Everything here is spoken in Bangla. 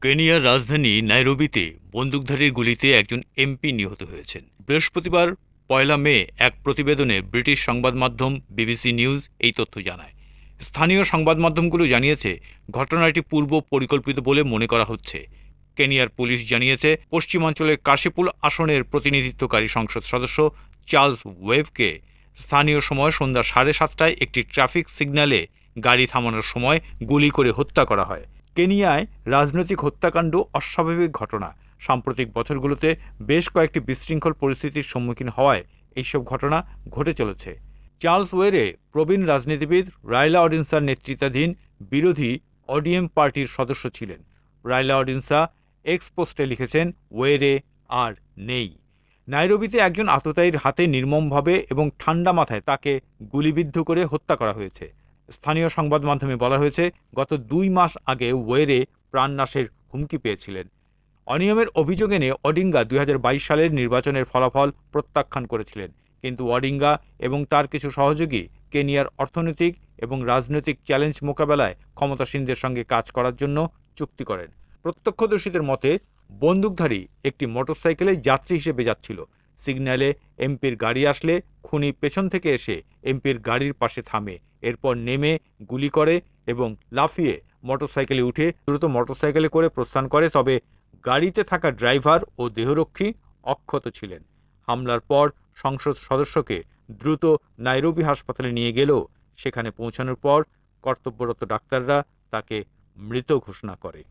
কেনিয়ার রাজধানী নাইরোবিতে বন্দুকধারীর গুলিতে একজন এমপি নিহত হয়েছেন। বৃহস্পতিবার ১ মে এক প্রতিবেদনে ব্রিটিশ সংবাদ মাধ্যম বিবিসি নিউজ এই তথ্য জানায়। স্থানীয় সংবাদ মাধ্যমগুলো জানিয়েছে ঘটনাটি পূর্ব পরিকল্পিত বলে মনে করা হচ্ছে। কেনিয়ার পুলিশ জানিয়েছে পশ্চিমাঞ্চলের কাশিপুল আসনের প্রতিনিধিত্বকারী সংসদ সদস্য চার্লস ওয়েভকে স্থানীয় সময় সন্ধ্যা ৭:৩০টায় একটি ট্রাফিক সিগন্যালে গাড়ি থামানোর সময় গুলি করে হত্যা করা হয়। কেনিয়ায় রাজনৈতিক হত্যাকাণ্ড অস্বাভাবিক ঘটনা। সাম্প্রতিক বছরগুলোতে বেশ কয়েকটি বিশৃঙ্খল পরিস্থিতির সম্মুখীন হওয়ায় এইসব ঘটনা ঘটে চলেছে। চার্লস ওয়েরে প্রবীণ রাজনীতিবিদ রাইলা অডিনসার নেতৃত্বাধীন বিরোধী অডিএম পার্টির সদস্য ছিলেন। রাইলা অডিনসা এক্স পোস্টে লিখেছেন, ওয়েরে আর নেই। নাইরোবিতে একজন আততায়ীর হাতে নির্মমভাবে এবং ঠান্ডা মাথায় তাকে গুলিবিদ্ধ করে হত্যা করা হয়েছে। স্থানীয় সংবাদ মাধ্যমে বলা হয়েছে, গত ২ মাস আগে ওয়েরে প্রাণনাশের হুমকি পেয়েছিলেন। অনিয়মের অভিযোগ এনে অডিঙ্গা ২০২২ সালের নির্বাচনের ফলাফল প্রত্যাখ্যান করেছিলেন, কিন্তু অডিঙ্গা এবং তার কিছু সহযোগী কেনিয়ার অর্থনৈতিক এবং রাজনৈতিক চ্যালেঞ্জ মোকাবেলায় ক্ষমতাসীনদের সঙ্গে কাজ করার জন্য চুক্তি করেন। প্রত্যক্ষদর্শীদের মতে, বন্দুকধারী একটি মোটরসাইকেলে যাত্রী হিসেবে যাচ্ছিল। সিগন্যালে এমপির গাড়ি আসলে খুনি পেছন থেকে এসে এমপির গাড়ির পাশে থামে, এরপর নেমে গুলি করে এবং লাফিয়ে মোটরসাইকেলে উঠে দ্রুত মোটরসাইকেলে করে প্রস্থান করে। তবে গাড়িতে থাকা ড্রাইভার ও দেহরক্ষী অক্ষত ছিলেন। হামলার পর সংসদ সদস্যকে দ্রুত নাইরোবি হাসপাতালে নিয়ে গেলেও সেখানে পৌঁছানোর পর কর্তব্যরত ডাক্তাররা তাকে মৃত ঘোষণা করে।